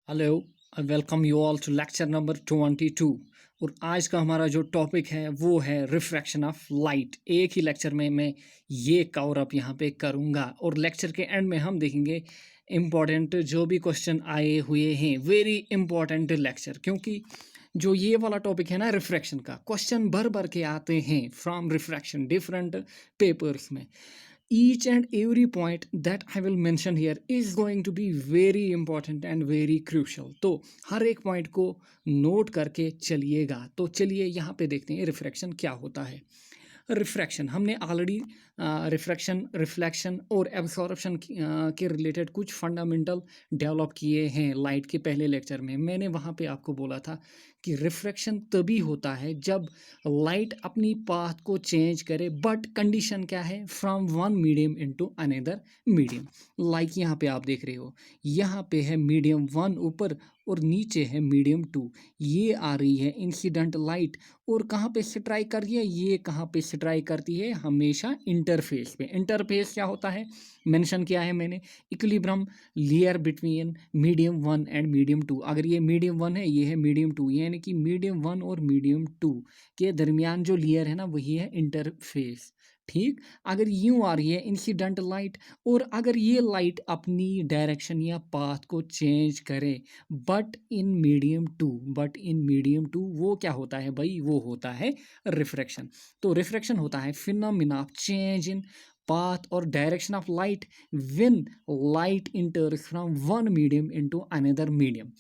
Hello, welcome you all to lecture number 22। और आज का हमारा जो टॉपिक है वो है रिफ्रैक्शन ऑफ लाइट। एक ही लेक्चर में मैं ये कवर अप यहाँ पे करूँगा और लेक्चर के एंड में हम देखेंगे इम्पॉर्टेंट जो भी क्वेश्चन आए हुए हैं। वेरी इंपॉर्टेंट लेक्चर, क्योंकि जो ये वाला टॉपिक है ना रिफ्रैक्शन का, क्वेश्चन भर भर के आते हैं फ्रॉम रिफ्रैक्शन डिफरेंट पेपर्स में। each and every point that I will mention here is going to be very important and very crucial। तो हर एक पॉइंट को नोट करके चलिएगा। तो चलिए यहाँ पे देखते हैं रिफ्रैक्शन क्या होता है। रिफ्रैक्शन हमने ऑलरेडी रिफ्रैक्शन, रिफ्लेक्शन और एब्सॉर्प्शन के रिलेटेड कुछ फंडामेंटल डेवलप किए हैं लाइट के पहले लेक्चर में। मैंने वहाँ पे आपको बोला था कि रिफ्रैक्शन तभी होता है जब लाइट अपनी पाथ को चेंज करे, बट कंडीशन क्या है, from one medium into another medium. Like यहाँ पे आप देख रहे हो, यहाँ पे है मीडियम वन ऊपर और नीचे है मीडियम टू। ये आ रही है इंसिडेंट लाइट और कहाँ पे स्ट्राइक कर रही है, ये कहाँ पे स्ट्राइक करती है, हमेशा इंटरफेस पे। इंटरफेस क्या होता है, मेंशन किया है मैंने, equilibrium layer between medium one and medium two. अगर ये मीडियम वन है, ये है मीडियम टू, यानी कि मीडियम वन और मीडियम टू के दरमियान जो लेयर है ना, वही है इंटरफेस। ठीक, अगर यूं आ रही है इंसिडेंट लाइट और अगर ये लाइट अपनी डायरेक्शन या पाथ को चेंज करे बट इन मीडियम टू, वो क्या होता है भाई, वो होता है रिफ्रैक्शन। तो रिफ्रैक्शन होता है phenomena of change in path or direction of light when light enters from one medium into another medium।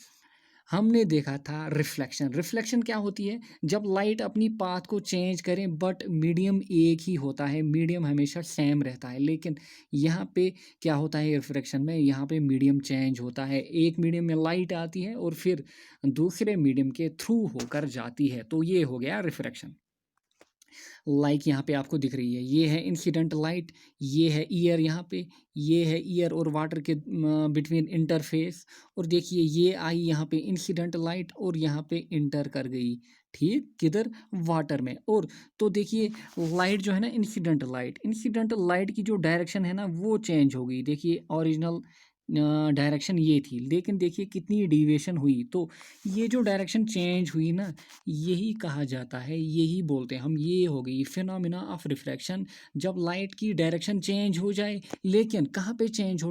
हमने देखा था रिफ्लेक्शन। रिफ्लेक्शन क्या होती है, जब लाइट अपनी पाथ को चेंज करें बट मीडियम एक ही होता है, मीडियम हमेशा सेम रहता है। लेकिन यहाँ पे क्या होता है रिफ्लेक्शन में, यहाँ पे मीडियम चेंज होता है। एक मीडियम में लाइट आती है और फिर दूसरे मीडियम के थ्रू होकर जाती है। तो ये हो गया रिफ्रैक्शन। लाइक यहाँ पे आपको दिख रही है, ये है इंसिडेंट लाइट, ये है ईयर, यहाँ पे ये है ईयर और वाटर के बिटवीन इंटरफेस। और देखिए ये आई यहाँ पे इंसिडेंट लाइट और यहाँ पे इंटर कर गई, ठीक, किधर, वाटर में। और तो देखिए लाइट जो है ना, इंसिडेंट लाइट की जो डायरेक्शन है ना वो चेंज हो गई। देखिए ओरिजिनल डायरेक्शन ये थी, लेकिन देखिए कितनी डिविएशन हुई। तो ये जो डायरेक्शन चेंज हुई ना, यही कहा जाता है, यही बोलते हैं हम, ये हो गई फिनोमिना ऑफ रिफ्रैक्शन। जब लाइट की डायरेक्शन चेंज हो जाए, लेकिन कहाँ पे चेंज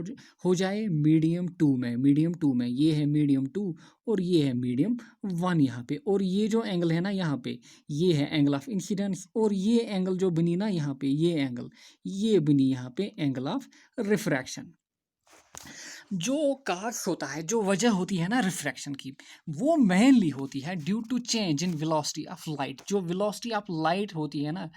हो जाए, मीडियम टू में। मीडियम टू में ये है मीडियम टू और ये है मीडियम वन यहाँ पे। और ये जो एंगल है ना यहाँ पे, ये है एंगल ऑफ इंसिडेंस और ये एंगल जो बनी ना यहाँ पे, ये एंगल, ये बनी यहाँ पे एंगल ऑफ रिफ्रैक्शन। जो काज होता है, जो वजह होती है ना रिफ्रैक्शन की, वो मेनली होती है due to change in velocity of light. जो वेलोसिटी ऑफ लाइट होती है ना,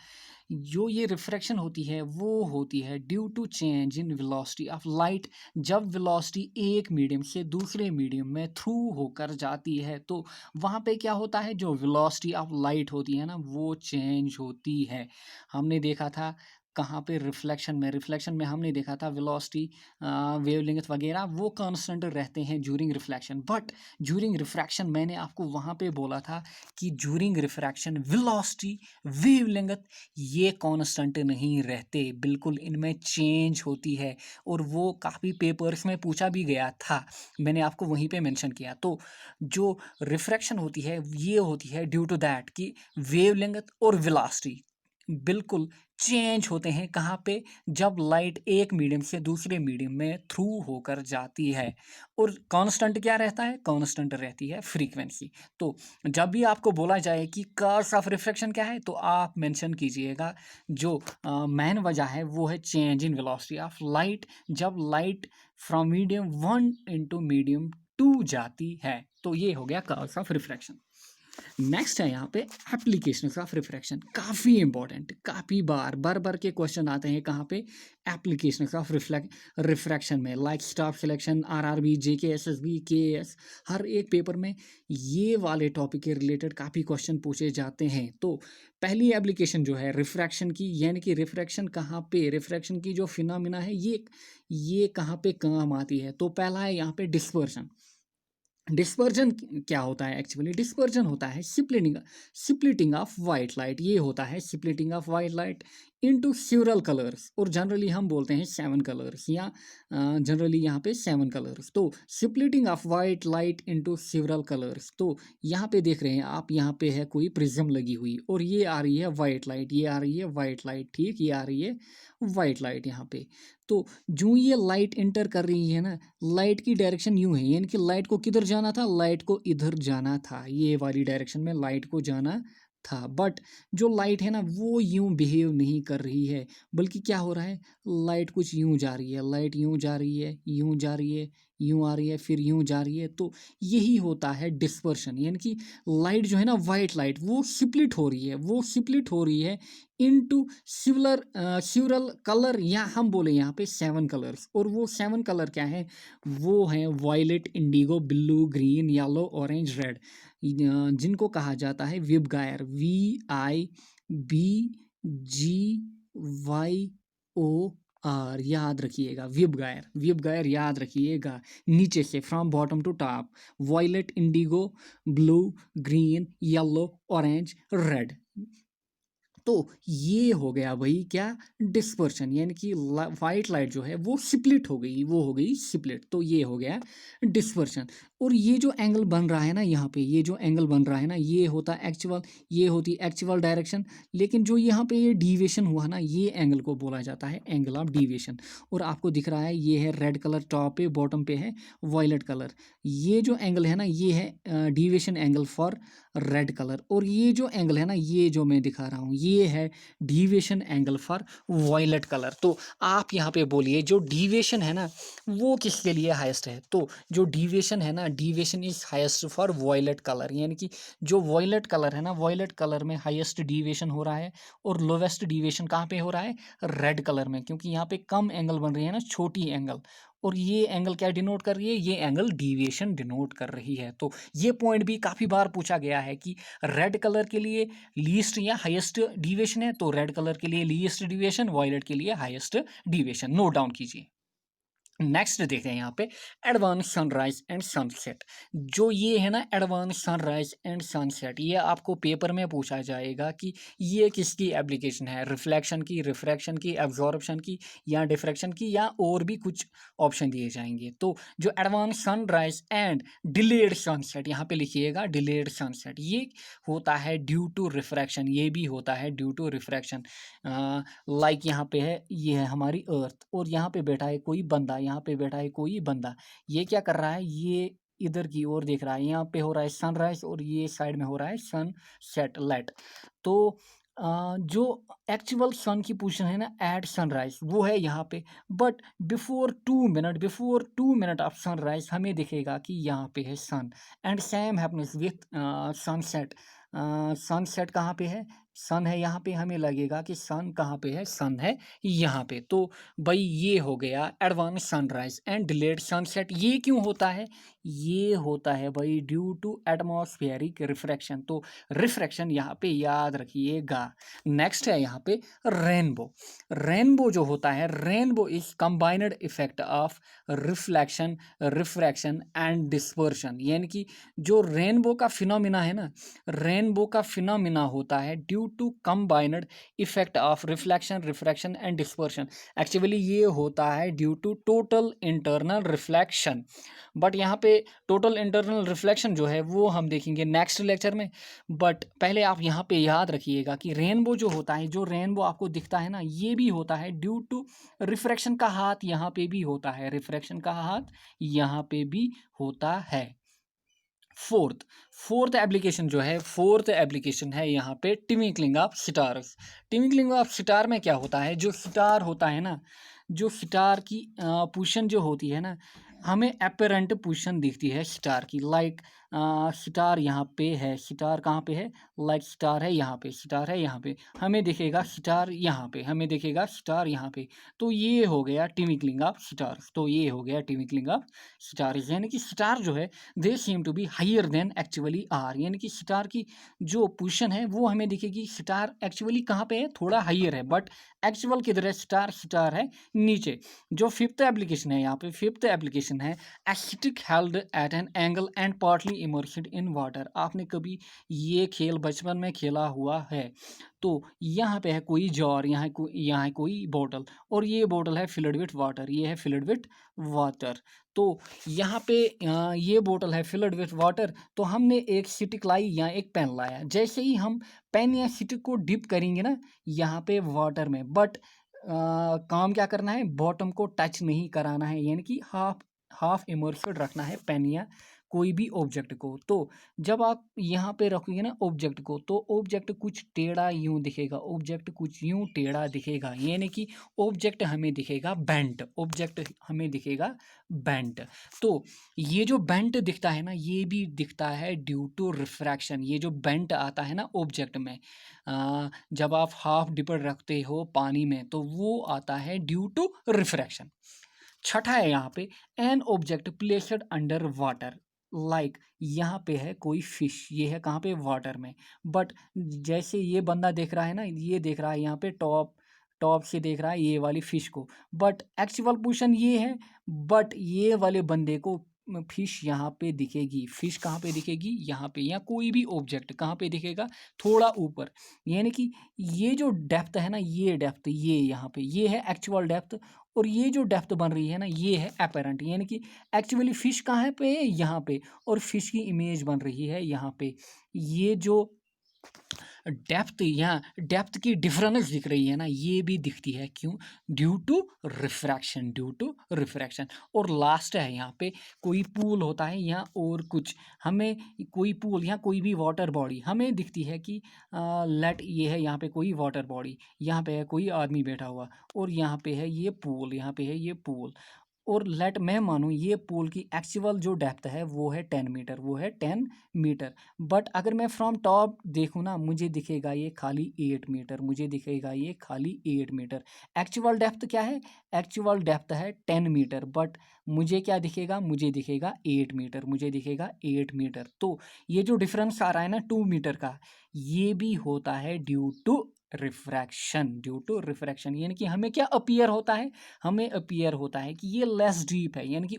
जो ये रिफ्रैक्शन होती है वो होती है due to change in velocity of light. जब वेलोसिटी एक मीडियम से दूसरे मीडियम में थ्रू होकर जाती है, तो वहाँ पे क्या होता है, जो वेलोसिटी ऑफ लाइट होती है ना वो चेंज होती है। हमने देखा था कहाँ पे, रिफ्लेक्शन में हमने देखा था वेलोसिटी, वेवलेंथ वगैरह वो कांस्टेंट रहते हैं during reflection. But during refraction मैंने आपको वहाँ पे बोला था कि ज्यूरिंग रिफ्रैक्शन वेलोसिटी, वेवलेंथ ये कांस्टेंट नहीं रहते, बिल्कुल इनमें चेंज होती है। और वो काफ़ी पेपर्स में पूछा भी गया था, मैंने आपको वहीं पे मेंशन किया। तो जो रिफ्रैक्शन होती है ये होती है ड्यू टू दैट कि वेवलेंथ और वेलोसिटी बिल्कुल चेंज होते हैं। कहाँ पे, जब लाइट एक मीडियम से दूसरे मीडियम में थ्रू होकर जाती है। और कांस्टेंट क्या रहता है, कांस्टेंट रहती है फ्रीक्वेंसी। तो जब भी आपको बोला जाए कि कॉज ऑफ रिफ्रैक्शन क्या है, तो आप मेंशन कीजिएगा जो मेन वजह है वो है change in velocity of light, जब light from medium one into medium two जाती है। तो ये हो गया कॉज ऑफ रिफ्रैक्शन। नेक्स्ट है यहाँ पे एप्लीकेशंस ऑफ रिफ्रैक्शन। काफ़ी इंपॉर्टेंट, काफ़ी बार के क्वेश्चन आते हैं कहाँ पे, एप्लीकेशंस ऑफ रिफ्रैक्शन में। लाइक स्टाफ सिलेक्शन, आरआरबी, जेके, एसएसबी, केएस, हर एक पेपर में ये वाले टॉपिक के रिलेटेड काफ़ी क्वेश्चन पूछे जाते हैं। तो पहली एप्लीकेशन जो है रिफ्रैक्शन की, यानी कि रिफ्रैक्शन कहाँ पे, रिफ्रैक्शन की जो फिनोमिना है ये कहाँ पे काम आती है। तो पहला है यहाँ पे डिस्पर्जन। डिस्पर्जन क्या होता है, एक्चुअली डिस्पर्जन होता है स्प्लिटिंग ऑफ वाइट लाइट। ये होता है splitting of white light into several colours, और जनरली हम बोलते हैं 7 कलर्स, या जनरली यहाँ पे 7 कलर्स। तो splitting of white light into several colours, तो यहाँ पे देख रहे हैं आप, यहाँ पे है कोई प्रिज्म लगी हुई और ये आ रही है वाइट लाइट, ये आ रही है वाइट लाइट, ठीक, ये आ रही है वाइट लाइट यहाँ पे। तो जो ये लाइट इंटर कर रही है ना, लाइट की डायरेक्शन यूं है, यानी कि लाइट को किधर जाना था, लाइट को इधर जाना था, ये वाली डायरेक्शन में लाइट को जाना था। बट जो लाइट है ना वो यूं बिहेव नहीं कर रही है, बल्कि क्या हो रहा है, लाइट कुछ यूं जा रही है, लाइट यूं जा रही है, यूं जा रही है, यूं आ रही है, फिर यूं जा रही है। तो यही होता है डिस्पर्शन, यानी कि लाइट जो है ना, वाइट लाइट, वो स्प्लिट हो रही है, वो स्प्लिट हो रही है इनटू सिवरल कलर, या हम बोले यहाँ पे 7 कलर्स। और वो 7 कलर क्या है, वो हैं violet, indigo, blue, green, yellow, orange, red, जिनको कहा जाता है विबगायर, VIBGYOR, याद रखिएगा, विबगायर, विबगायर याद रखिएगा। नीचे से from bottom to top, violet, indigo, blue, green, yellow, orange, red. तो ये हो गया भाई क्या, डिस्पर्शन, यानी कि वाइट लाइट जो है वो स्प्लिट हो गई, वो हो गई स्प्लिट, तो ये हो गया डिस्पर्शन। और ये जो एंगल बन रहा है ना यहाँ पे, ये जो एंगल बन रहा है ना, ये होता है एक्चुअल, ये होती एक्चुअल डायरेक्शन। लेकिन जो यहाँ पे ये डीविएशन हुआ ना, ये एंगल को बोला जाता है एंगल ऑफ डीविएशन। और आपको दिख रहा है ये है रेड कलर टॉप पे, बॉटम पे है वायलेट कलर। ये जो एंगल है ना, ये है deviation angle for red colour. और ये जो एंगल है ना, ये जो मैं दिखा रहा हूँ, ये है deviation angle for violet colour. तो आप यहाँ पे बोलिए जो डीविएशन है ना, वो किसके लिए हाईएस्ट है, तो जो डीविएशन है ना, deviation is highest for violet colour, यानी कि जो वायलेट कलर है ना, वायलेट कलर में हाईएस्ट डीविएशन हो रहा है। और लोवेस्ट डीविएशन कहाँ पे हो रहा है, रेड कलर में, क्योंकि यहाँ पे कम एंगल बन रही है ना, छोटी एंगल। और ये एंगल क्या डिनोट कर रही है, ये एंगल डीविएशन डिनोट कर रही है। तो ये पॉइंट भी काफ़ी बार पूछा गया है कि रेड कलर के लिए लीस्ट या हाईएस्ट डिविएशन है, तो रेड कलर के लिए लीस्ट डिविएशन, वायलेट के लिए हाईएस्ट डिविएशन, नोट डाउन कीजिए। नेक्स्ट देखते हैं यहाँ पे एडवांस सनराइज एंड सनसेट। जो ये है ना एडवांस सनराइज एंड सनसेट, ये आपको पेपर में पूछा जाएगा कि ये किसकी एप्लीकेशन है, रिफ्लेक्शन की, रिफ्रैक्शन की, एब्जॉर्प्शन की, या डिफ्रैक्शन की, या और भी कुछ ऑप्शन दिए जाएंगे। तो जो advance sunrise and delayed sunset, यहाँ पे लिखिएगा डिलेड सनसेट, ये होता है ड्यू टू रिफ्रैक्शन, ये भी होता है ड्यू टू रिफ्रैक्शन। लाइक यहाँ पे है, ये है हमारी अर्थ, और यहाँ पे बैठा है कोई बंदा, यहाँ पे बैठा है कोई बंदा, ये क्या कर रहा है, ये इधर की ओर देख रहा है, यहाँ पे हो रहा है सनराइज और ये साइड में हो रहा है सन सेट लाइट। तो जो एक्चुअल सन की पोजीशन है ना एट सनराइज, वो है यहाँ पे। But before 2 minute of sunrise हमें दिखेगा कि यहाँ पे है sun. And same happens with sunset. Sunset कहाँ पे है, सन है यहाँ पे, हमें लगेगा कि सन कहाँ पे है, सन है यहाँ पे। तो भाई ये हो गया advance sunrise and delayed sunset. ये क्यों होता है, ये होता है भाई ड्यू टू एटमॉस्फेरिक रिफ्रैक्शन। तो रिफ्रैक्शन यहाँ पे याद रखिएगा। नेक्स्ट है यहाँ पे रेनबो। रेनबो जो होता है, rainbow is combined effect of reflection, refraction and dispersion. यानी कि जो रेनबो का फिनोमिना है ना, रेनबो का फिनोमिना होता है due to combined effect of reflection, refraction and dispersion. Actually ये होता है due to total internal reflection. But यहाँ पे टोटल इंटरनल रिफ्लेक्शन जो है वो हम देखेंगे नेक्स्ट लेक्चर में। बट पहले आप यहाँ पे याद रखिएगा कि रेनबो जो होता है, जो रेनबो आपको दिखता है ना, ये भी होता है ड्यू टू रिफ्रैक्शन का हाथ, यहाँ पे भी होता है, रिफ्रैक्शन का हाथ यहाँ पे भी होता है। फोर्थ एप्लीकेशन जो है, फोर्थ एप्लीकेशन है यहाँ पे twinkling of stars. Twinkling of star में क्या होता है, जो स्टार होता है ना, जो स्टार की पोजीशन जो होती है ना, हमें अपेरेंट पोजीशन दिखती है स्टार की। लाइक स्टार यहाँ पे है, स्टार कहाँ पे है, लाइक स्टार है यहाँ पे, स्टार है यहाँ पे, हमें दिखेगा स्टार यहाँ पे, हमें दिखेगा स्टार यहाँ पे। तो ये हो गया ट्विंकलिंग ऑफ स्टार्स। तो ये हो गया ट्विंकलिंग ऑफ स्टार्स, यानी कि स्टार जो है they seem to be higher than actually are. यानी कि स्टार की जो पोजीशन है वो हमें दिखेगी, स्टार एक्चुअली कहाँ पे है, थोड़ा हायर है, बट एक्चुअल किधर है, स्टार है नीचे। जो फिफ्थ एप्लीकेशन है यहाँ पे, फिफ्थ एप्लीकेशन क्वेश्चन है, acetic held at an angle and partly immersed in water. आपने कभी ये खेल बचपन में खेला हुआ है? तो यहाँ पे है कोई जार, यहाँ है कोई बोतल, और ये बोतल है फिल्ड विथ वाटर, ये है फिल्ड विथ वाटर। तो यहाँ पे ये बोतल है फिल्ड विथ वाटर, तो हमने एक स्टिक लाई या एक पेन लाया। जैसे ही हम पेन या स्टिक को डिप करेंगे ना यहाँ पे वाटर में, बट काम क्या करना है, बॉटम को टच नहीं कराना है, यानी कि हाफ हाफ इमर्स्ड रखना है पेन या कोई भी ऑब्जेक्ट को। तो जब आप यहाँ पे रखोगे ना ऑब्जेक्ट को, तो ऑब्जेक्ट कुछ टेढ़ा यूं दिखेगा, ऑब्जेक्ट कुछ यूं टेढ़ा दिखेगा, यानी कि ऑब्जेक्ट हमें दिखेगा बेंट, ऑब्जेक्ट हमें दिखेगा बेंट। तो ये जो बेंट दिखता है ना, ये भी दिखता है ड्यू टू रिफ्रैक्शन। ये जो बेंट आता है ना ऑब्जेक्ट में, जब आप हाफ डिपर रखते हो पानी में, तो वो आता है ड्यू टू रिफ्रैक्शन। छठा है यहाँ पे, an object placed under water, like यहाँ पे है कोई फिश, ये है कहाँ पे, वाटर में। बट जैसे ये बंदा देख रहा है ना, ये देख रहा है यहाँ पे टॉप टॉप से देख रहा है ये वाली फिश को, बट एक्चुअल पोजीशन ये है, बट ये वाले बंदे को फिश यहाँ पे दिखेगी। फिश कहाँ पे दिखेगी, यहाँ पे, या कोई भी ऑब्जेक्ट कहाँ पे दिखेगा, थोड़ा ऊपर। यानी कि ये जो डेप्थ है ना, ये डेप्थ, ये यहाँ पे, ये है एक्चुअल डेप्थ, और ये जो डेप्थ बन रही है ना, ये है अपेरेंट। यानी कि एक्चुअली फिश कहाँ पे है, यहाँ पे, और फिश की इमेज बन रही है यहाँ पे। ये जो डेप्थ, यहाँ डेप्थ की डिफरेंस दिख रही है ना, ये भी दिखती है, क्यों, due to refraction, due to refraction. और लास्ट है यहाँ पे, कोई पूल होता है यहाँ, और कुछ हमें कोई पूल या कोई भी वाटर बॉडी हमें दिखती है कि लेट ये है यहाँ पे कोई वाटर बॉडी, यहाँ पे है कोई आदमी बैठा हुआ, और यहाँ पे है ये पूल, यहाँ पे है ये पूल, और लेट मैं मानूँ ये पूल की एक्चुअल जो डेप्थ है वो है 10 मीटर, वो है 10 मीटर। बट अगर मैं फ्रॉम टॉप देखूँ ना, मुझे दिखेगा ये खाली 8 मीटर, मुझे दिखेगा ये खाली 8 मीटर। एक्चुअल डेप्थ क्या है, एक्चुअल डेप्थ है 10 मीटर, बट मुझे क्या दिखेगा, मुझे दिखेगा 8 मीटर, मुझे दिखेगा 8 मीटर। तो ये जो डिफरेंस आ रहा है ना 2 मीटर का, ये भी होता है due to refraction, due to refraction. यानी कि हमें क्या अपीयर होता है, हमें अपीयर होता है कि ये लेस डीप है, यानी कि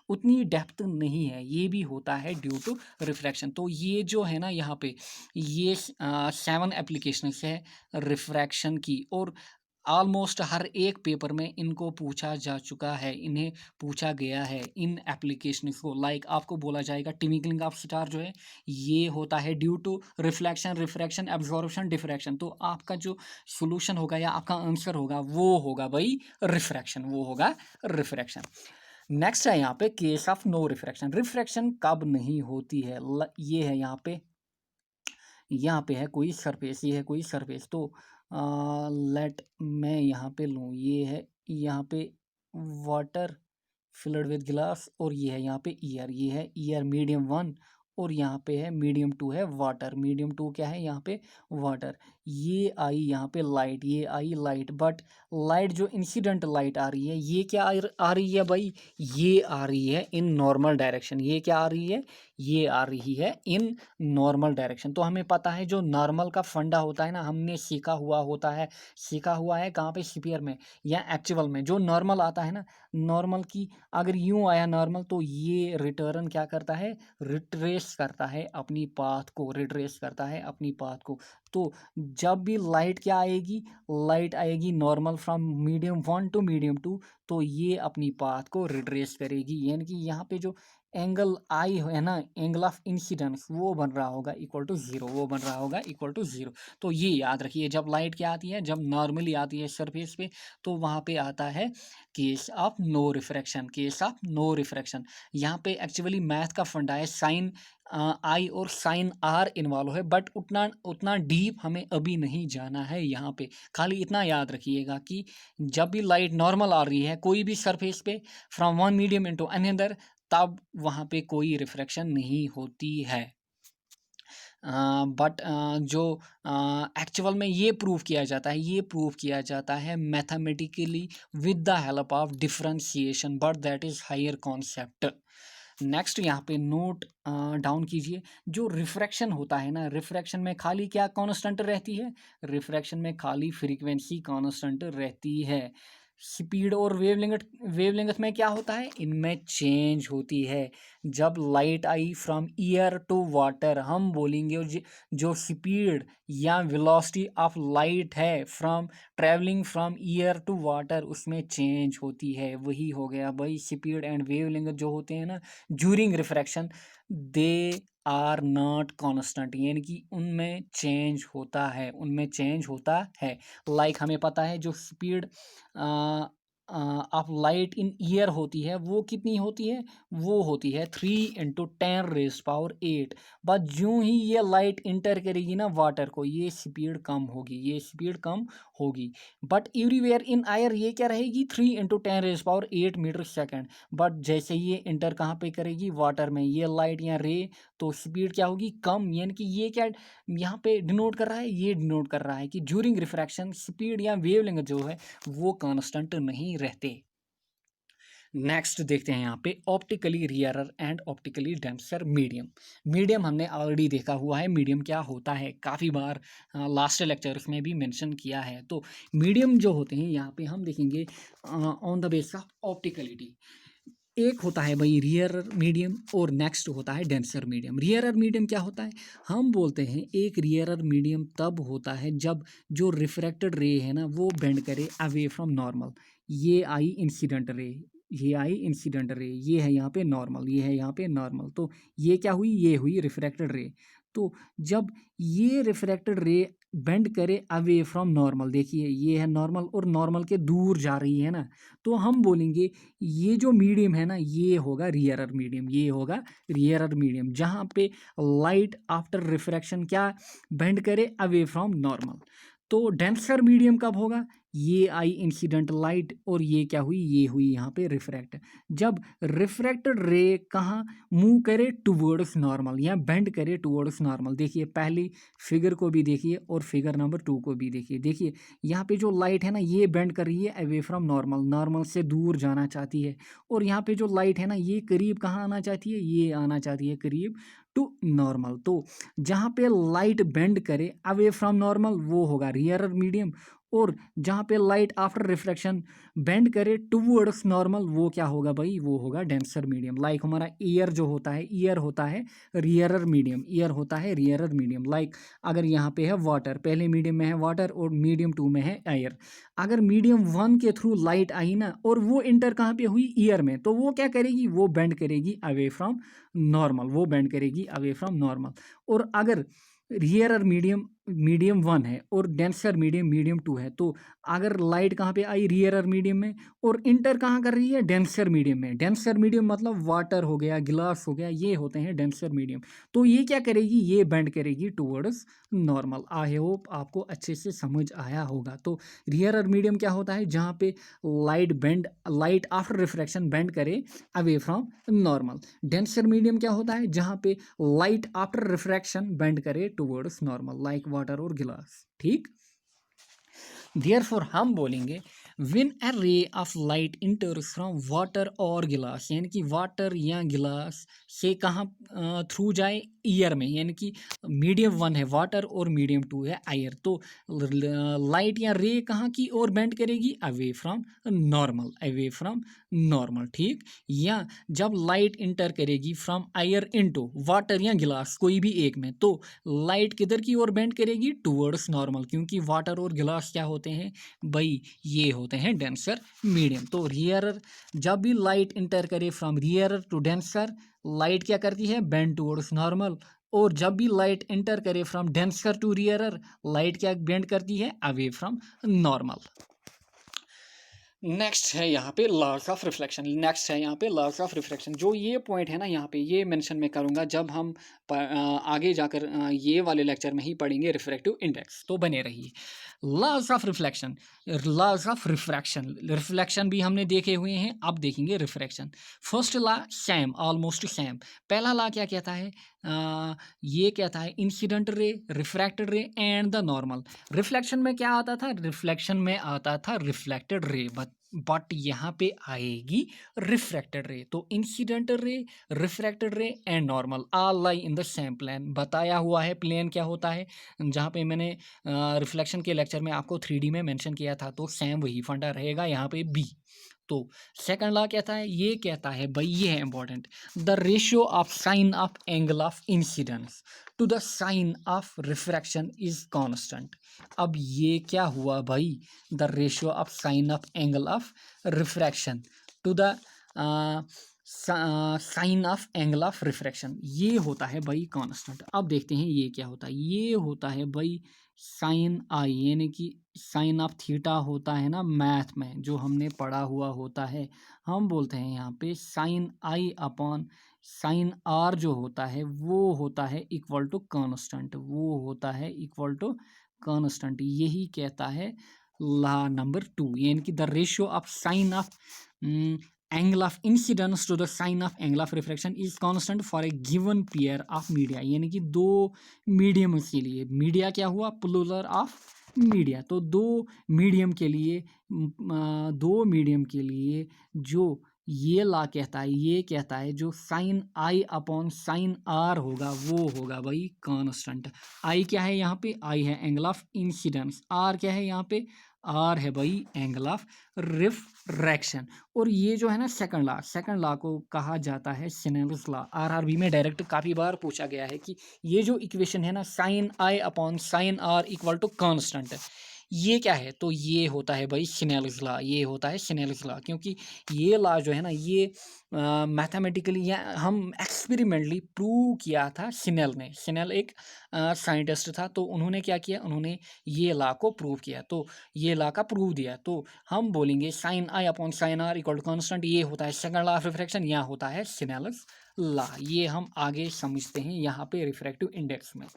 उतनी डेप्थ नहीं है, ये भी होता है ड्यू टू रिफ्रैक्शन। तो ये जो है ना यहाँ पे, ये 7 एप्लीकेशन है रिफ्रैक्शन की, और ऑलमोस्ट हर एक पेपर में इनको पूछा जा चुका है, इन्हें पूछा गया है इन एप्लीकेशन को। लाइक आपको बोला जाएगा ट्विंकलिंग ऑफ स्टार जो है ये होता है due to reflection, refraction, absorption, diffraction. तो आपका जो सोल्यूशन होगा या आपका आंसर होगा वो होगा भाई रिफ्रैक्शन, वो होगा रिफ्रैक्शन। नेक्स्ट है यहाँ पे case of no refraction. Refraction कब नहीं होती है, ये है यहाँ पे है कोई सरफेस, ये है कोई सरफेस। तो लेट मैं यहाँ पे लूँ, ये है यहाँ पे वाटर फिल्ड विद ग्लास, और ये है यहाँ पे ईयर, ये है ईयर मीडियम 1, और यहाँ पे है मीडियम 2 है वाटर, मीडियम 2 क्या है यहाँ पे, वाटर। ये आई यहाँ पे लाइट, ये आई लाइट, बट लाइट जो इंसिडेंट लाइट आ रही है, ये क्या आ रही है भाई, ये आ रही है इन नॉर्मल डायरेक्शन। ये क्या आ रही है, ये आ रही है इन नॉर्मल डायरेक्शन। तो हमें पता है जो नॉर्मल का फंडा होता है ना, हमने सीखा हुआ होता है, सीखा हुआ है कहाँ पे, स्फीयर में या एक्चुअल में। जो नॉर्मल आता है ना, नॉर्मल की अगर यूं आया नॉर्मल, तो ये रिटर्न क्या करता है, रिट्रेस करता है अपनी पाथ को, रिट्रेस करता है अपनी पाथ को। तो जब भी लाइट क्या आएगी, लाइट आएगी normal from medium 1 to medium 2, तो ये अपनी पाथ को रिट्रेस करेगी। यानी कि यहाँ पे जो एंगल आई है ना, एंगल ऑफ इंसिडेंस, वो बन रहा होगा इक्वल टू 0, वो बन रहा होगा इक्वल टू 0। तो ये याद रखिए, जब लाइट क्या आती है, जब नॉर्मली आती है सरफेस पे, तो वहाँ पे आता है case of no refraction, case of no refraction. यहाँ पे एक्चुअली मैथ का फंडा है, साइन आई और साइन आर इन्वॉल्व है, बट उतना उतना डीप हमें अभी नहीं जाना है यहाँ पे। खाली इतना याद रखिएगा कि जब भी लाइट नॉर्मल आ रही है कोई भी सरफेस पे, from one medium into another, तब वहाँ पे कोई रिफ्रैक्शन नहीं होती है। बट जो एक्चुअल में ये प्रूव किया जाता है, ये प्रूव किया जाता है mathematically with the help of differentiation, but that is higher concept. Next यहाँ पे नोट डाउन कीजिए, जो रिफ्रैक्शन होता है ना, रिफ्रैक्शन में खाली क्या कांस्टेंट रहती है, रिफ्रैक्शन में खाली फ्रीक्वेंसी कांस्टेंट रहती है। स्पीड और वेवलेंथ में क्या होता है, इनमें चेंज होती है। जब लाइट आई फ्रॉम एयर टू वाटर, हम बोलेंगे जो स्पीड या वेलोसिटी ऑफ लाइट है from travelling from air to water, उसमें चेंज होती है। वही हो गया भाई स्पीड एंड वेवलेंथ जो होते हैं ना during refraction, they are not constant, यानी कि उनमें चेंज होता है, उनमें चेंज होता है। लाइक हमें पता है जो speed of light in year होती है वो कितनी होती है, वो होती है 3 × 10⁸ बट जो ही ये लाइट इंटर करेगी ना वाटर को, ये स्पीड कम होगी, ये स्पीड कम होगी। बट एवरीवेयर इन एयर ये क्या रहेगी, 3 × 10⁸ मीटर सेकेंड। बट जैसे ये इंटर कहाँ पे करेगी, वाटर में, ये लाइट या रे, तो स्पीड क्या होगी, कम। यानी कि ये क्या यहाँ पे डिनोट कर रहा है, ये डिनोट कर रहा है कि ड्यूरिंग रिफ्रैक्शन स्पीड या वेवलेंथ जो है वो कांस्टेंट नहीं रहते। नेक्स्ट देखते हैं यहाँ पे optically rarer and optically denser medium. Medium हमने ऑलरेडी देखा हुआ है, मीडियम क्या होता है, काफ़ी बार लास्ट लेक्चर्स में भी मेंशन किया है। तो मीडियम जो होते हैं यहाँ पे हम देखेंगे ऑन द बेस ऑफ ऑप्टिकलिटी। एक होता है भाई रियरर मीडियम और नेक्स्ट होता है डेंसर मीडियम। रियरर मीडियम क्या होता है, हम बोलते हैं एक रियरर मीडियम तब होता है जब जो रिफ्रैक्टेड रे है ना वो बेंड करे अवे फ्रॉम नॉर्मल। ये आई इंसिडेंट रे, ये आई इंसिडेंट रे, ये है यहाँ पे नॉर्मल, ये है यहाँ पे नॉर्मल, तो ये क्या हुई, ये हुई रिफ्रैक्टेड रे। तो जब ये रिफ्रैक्टेड रे बेंड करे अवे फ्रॉम नॉर्मल, देखिए ये है नॉर्मल और नॉर्मल के दूर जा रही है ना, तो हम बोलेंगे ये जो मीडियम है ना ये होगा रियरर मीडियम, ये होगा रियरर मीडियम, जहाँ पे लाइट आफ्टर रिफ्रैक्शन क्या बेंड करे अवे फ्रॉम नॉर्मल। तो डेंसर मीडियम कब होगा, ये आई इंसिडेंट लाइट और ये क्या हुई, ये हुई यहाँ पे रिफ्रैक्ट। जब रिफ्रैक्टेड रे कहाँ मूव करे टुवर्ड्स नॉर्मल या बेंड करे टुवर्ड्स नॉर्मल। देखिए पहली फिगर को भी देखिए और फिगर नंबर 2 को भी देखिए। देखिए यहाँ पे जो लाइट है ना ये बेंड कर रही है अवे फ्रॉम नॉर्मल, नॉर्मल से दूर जाना चाहती है। और यहाँ पे जो लाइट है ना ये करीब कहाँ आना चाहती है, ये आना चाहती है करीब टू नॉर्मल। तो जहाँ पे लाइट बेंड करे अवे फ्रॉम नॉर्मल वो होगा रियरर मीडियम, और जहाँ पे लाइट आफ्टर रिफ्लेक्शन बेंड करे टूवर्ड्स नॉर्मल वो क्या होगा भाई, वो होगा डेंसर मीडियम। लाइक हमारा ईयर जो होता है, ईयर होता है रियरर मीडियम, ईयर होता है रियरर मीडियम। लाइक अगर यहाँ पे है वाटर, पहले मीडियम में है वाटर और मीडियम 2 में है एयर। अगर मीडियम 1 के थ्रू लाइट आई ना और वो इंटर कहाँ पे हुई, ईयर में, तो वो क्या करेगी, वो बेंड करेगी अवे फ्रॉम नॉर्मल, वो बेंड करेगी अवे फ्रॉम नॉर्मल। और अगर रियरर मीडियम मीडियम 1 है और डेंसर मीडियम मीडियम 2 है, तो अगर लाइट कहाँ पे आई, रियरर मीडियम में, और इंटर कहाँ कर रही है, डेंसर मीडियम में। डेंसर मीडियम मतलब वाटर हो गया, गिलास हो गया, ये होते हैं डेंसर मीडियम। तो ये क्या करेगी, ये बेंड करेगी टुवर्ड्स नॉर्मल। आई होप आपको अच्छे से समझ आया होगा। तो रियरर मीडियम क्या होता है, जहाँ पे लाइट आफ्टर रिफ्रैक्शन बेंड करे away from normal. Denser medium क्या होता है, जहाँ पे लाइट आफ्टर रिफ्रैक्शन बेंड करे टुवर्ड्स नॉर्मल, लाइक वाटर और गिलास। ठीक, देयरफॉर हम बोलेंगे विन अ रे ऑफ लाइट इंटर्स फ्रॉम वाटर और गिलास, यानी कि वाटर या गिलास से कहाँ थ्रू जाए, ईयर में, यानी कि मीडियम 1 है वाटर और मीडियम 2 है एयर। तो लाइट या रे कहाँ की ओर बेंड करेगी, away from normal, away from normal. ठीक, या जब लाइट इंटर करेगी फ्रॉम एयर इनटू वाटर या गिलास कोई भी एक में, तो लाइट किधर की ओर बेंड करेगी, टुवर्ड्स नॉर्मल, क्योंकि वाटर और गिलास क्या होते हैं भाई, ये होते हैं डेंसर मीडियम। तो रियरर, जब भी लाइट इंटर करे फ्रॉम रियरर टू डेंसर, लाइट क्या करती है, बेंड टुवर्ड्स नॉर्मल। और जब भी लाइट इंटर करे फ्रॉम डेंसर टू रियरर, लाइट क्या बेंड करती है, अवे फ्रॉम नॉर्मल। नेक्स्ट है यहाँ पे लॉस ऑफ रिफ्लेक्शन। नेक्स्ट है यहाँ पे लॉस ऑफ रिफ्लेक्शन। जो ये पॉइंट है ना यहाँ पे, ये मेंशन मैं करूँगा जब हम आगे जाकर ये वाले लेक्चर में ही पढ़ेंगे रिफ्रैक्टिव इंडेक्स। तो बने रहिए। Loss of reflection, loss of refraction, reflection भी हमने देखे हुए हैं, अब देखेंगे refraction. First law same, almost same. पहला लॉ क्या कहता है, ये कहता है incident ray, refracted ray and the normal. Reflection में क्या आता था, रिफ्लेक्शन में आता था रिफ्लेक्टेड रे। बट यहाँ पे आएगी रिफ्रैक्टेड रे। तो incidental ray, refracted ray and normal all lie in the same plane. बताया हुआ है प्लेन क्या होता है, जहाँ पे मैंने रिफ्लेक्शन के लेक्चर में आपको 3D में मेंशन किया था, तो सेम वही फंडा रहेगा यहाँ पे बी। तो सेकंड लॉ कहता है, ये कहता है भाई, ये है important, the ratio of sine of angle of incidence to the sine of refraction is constant. अब ये क्या हुआ भाई, the ratio of sine of angle of refraction to the sine of angle of refraction, ये होता है भाई constant. अब देखते हैं ये क्या होता है, ये होता है भाई साइन आई, यानी कि साइन ऑफ थीटा होता है ना मैथ में जो हमने पढ़ा हुआ होता है, हम बोलते हैं यहाँ पे sine I upon sine R जो होता है वो होता है इक्वल टू कांस्टेंट, वो होता है इक्वल टू कांस्टेंट। यही कहता है लॉ नंबर 2, यानी कि the ratio of sine of angle of incidence to the sine of angle of refraction is constant for a given pair of media, यानी कि दो मीडियम के लिए, मीडिया क्या हुआ प्लूरल ऑफ मीडिया, तो दो मीडियम के लिए, जो ये लॉ कहता है, ये कहता है जो sine I upon sine R होगा वो होगा भाई कांस्टेंट। आई क्या है यहाँ पे, आई है एंगल ऑफ इंसिडेंस, आर क्या है यहाँ पे, आर है भाई एंगल ऑफ रिफ्रैक्शन। और ये जो है ना सेकंड लॉ को कहा जाता है स्नेल्स लॉ। आरआरबी में डायरेक्ट काफ़ी बार पूछा गया है कि ये जो इक्वेशन है ना sine I upon sine R equal to constant, ये क्या है, तो ये होता है भाई स्नेल्स लॉ, ये होता है स्नेल्स लॉ। क्योंकि ये लॉ जो है ना ये मैथमेटिकली या हम एक्सपेरिमेंटली प्रूव किया था स्नेल ने। स्नेल एक साइंटिस्ट था, तो उन्होंने क्या किया, उन्होंने ये लॉ को प्रूव किया, तो ये लॉ का प्रूव दिया, तो हम बोलेंगे sine I upon sine R equal to constant, ये होता है सेकंड लॉ ऑफ रिफ्रैक्शन, यहाँ होता है स्नेल्स लॉ। ये हम आगे समझते हैं यहाँ पे रिफ्रैक्टिव इंडेक्स में।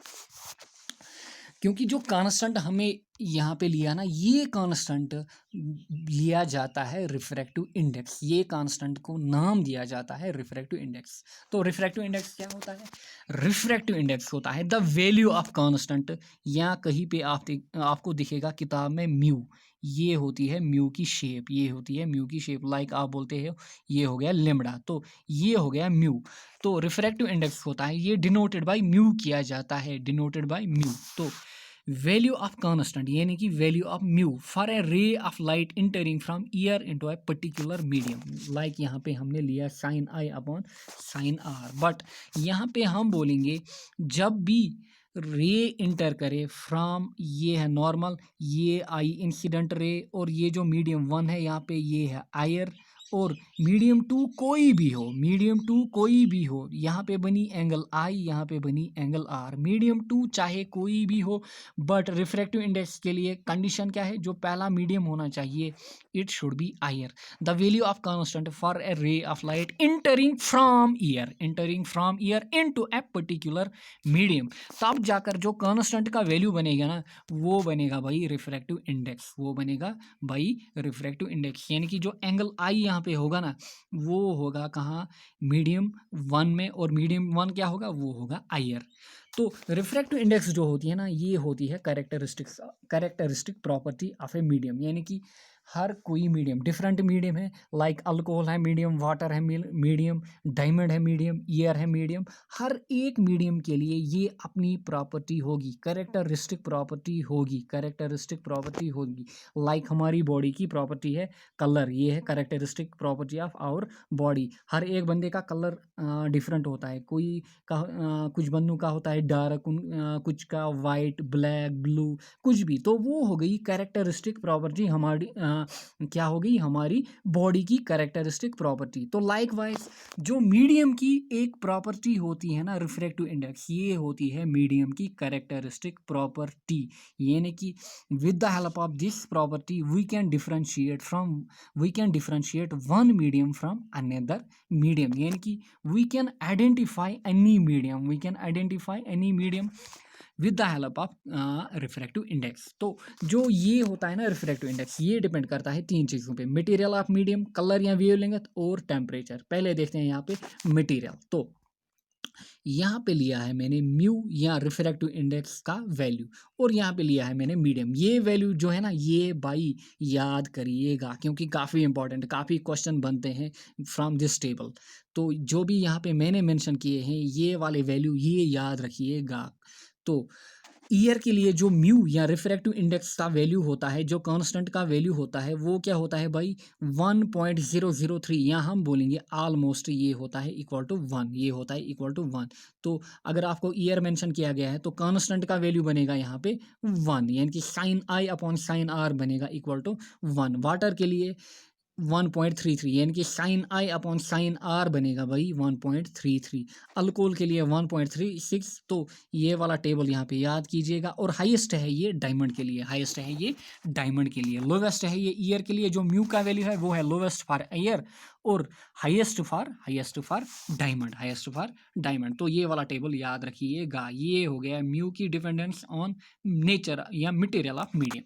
क्योंकि जो कांस्टेंट हमें यहाँ पे लिया ना, ये कांस्टेंट लिया जाता है रिफ्रैक्टिव इंडेक्स, ये कांस्टेंट को नाम दिया जाता है रिफ्रैक्टिव इंडेक्स। तो रिफ्रैक्टिव इंडेक्स क्या होता है, रिफ्रैक्टिव इंडेक्स होता है द वैल्यू ऑफ कांस्टेंट, या कहीं पे आपको दिखेगा किताब में म्यू, ये होती है म्यू की शेप, ये होती है म्यू की शेप, लाइक आप बोलते हो ये हो गया लेमड़ा, तो ये हो गया म्यू। तो रिफ्रैक्टिव इंडेक्स होता है, ये डिनोटेड बाय म्यू किया जाता है, डिनोटेड बाय म्यू। तो वैल्यू ऑफ कांस्टेंट यानी कि value of mu for a ray of light entering from air into a particular medium, like यहाँ पे हमने लिया sine I upon sine R, but यहाँ पे हम बोलेंगे जब भी रे इंटर करे फ्रॉम, ये है नॉर्मल, ये आई इंसिडेंट रे, और ये जो मीडियम 1 है यहाँ पे ये है आयर, और मीडियम 2 कोई भी हो, मीडियम 2 कोई भी हो, यहाँ पे बनी एंगल आई, यहाँ पे बनी एंगल आर, मीडियम 2 चाहे कोई भी हो, बट रिफ्रैक्टिव इंडेक्स के लिए कंडीशन क्या है, जो पहला मीडियम होना चाहिए, it should be air. The value of constant for a ray of light entering from air into a particular medium, तब जाकर जो कांस्टेंट का वैल्यू बनेगा ना, वो बनेगा भाई रिफ्रैक्टिव इंडेक्स, वो बनेगा भाई रिफ्रैक्टिव इंडेक्स। यानी कि जो एंगल आई यहाँ पे होगा ना, वो होगा कहाँ, मीडियम 1 में, और मीडियम 1 क्या होगा, वो होगा आयर। तो रिफ्रैक्टिव इंडेक्स जो होती है ना, ये होती है characteristic property of a medium, यानी कि हर कोई मीडियम, डिफरेंट मीडियम है, लाइक अल्कोहल है मीडियम, वाटर है मीडियम, डायमंड है मीडियम, एयर है मीडियम, हर एक मीडियम के लिए ये अपनी प्रॉपर्टी होगी, कैरेक्टरिस्टिक प्रॉपर्टी होगी। लाइक हमारी बॉडी की प्रॉपर्टी है कलर, ये है characteristic property of our body. हर एक बंदे का कलर डिफरेंट होता है, कोई का कुछ बंदों का होता है डार्क, कुछ का वाइट, ब्लैक, ब्लू, कुछ भी, तो वो हो गई कैरेक्टरिस्टिक प्रॉपर्टी हमारी, क्या हो गई, हमारी बॉडी की कैरेक्टरिस्टिक प्रॉपर्टी। तो लाइक वाइज जो मीडियम की एक प्रॉपर्टी होती है ना रिफ्रैक्टिव इंडेक्स, ये होती है मीडियम की कैरेक्टरिस्टिक प्रॉपर्टी, यानी कि with the help of this property we can differentiate one medium from another medium, यानी कि we can identify any medium with the help of refractive index. तो जो ये होता है ना रिफ्रैक्टिव इंडेक्स, ये डिपेंड करता है 3 चीज़ों पे, मटेरियल ऑफ मीडियम, कलर या वेवलेंथ, और टेम्परेचर। पहले देखते हैं यहाँ पे मटेरियल। तो यहाँ पे लिया है मैंने म्यू या रिफ्रैक्टिव इंडेक्स का वैल्यू, और यहाँ पे लिया है मैंने मीडियम। ये वैल्यू जो है ना, ये भाई याद करिएगा, क्योंकि काफ़ी इंपॉर्टेंट, काफ़ी क्वेश्चन बनते हैं फ्रॉम दिस टेबल। तो जो भी यहाँ पे मैंने मेंशन किए हैं ये वाले वैल्यू ये याद रखिएगा। तो ईयर के लिए जो म्यू या रिफ्रैक्टिव इंडेक्स का वैल्यू होता है, जो कांस्टेंट का वैल्यू होता है, वो क्या होता है भाई 1.003, या हम बोलेंगे ऑलमोस्ट ये होता है इक्वल टू 1, ये होता है इक्वल टू 1। तो अगर आपको ईयर मेंशन किया गया है तो कांस्टेंट का वैल्यू बनेगा यहाँ पे 1, यानी कि sine I upon sine R बनेगा इक्वल टू 1। वाटर के लिए 1.33, यानी कि sine I upon sine R बनेगा भाई 1.33। अल्कोहल के लिए 1.36। तो ये वाला टेबल यहाँ पे याद कीजिएगा। और हाईएस्ट है ये डायमंड के लिए, हाईएस्ट है ये डायमंड के लिए। लोवेस्ट है ये ईयर के लिए, जो म्यू का वैल्यू है वो है लोवेस्ट फॉर ईयर, और highest for diamond, highest for diamond. तो ये वाला टेबल याद रखिएगा। ये हो गया म्यू की डिपेंडेंस ऑन नेचर या मटेरियल ऑफ मीडियम।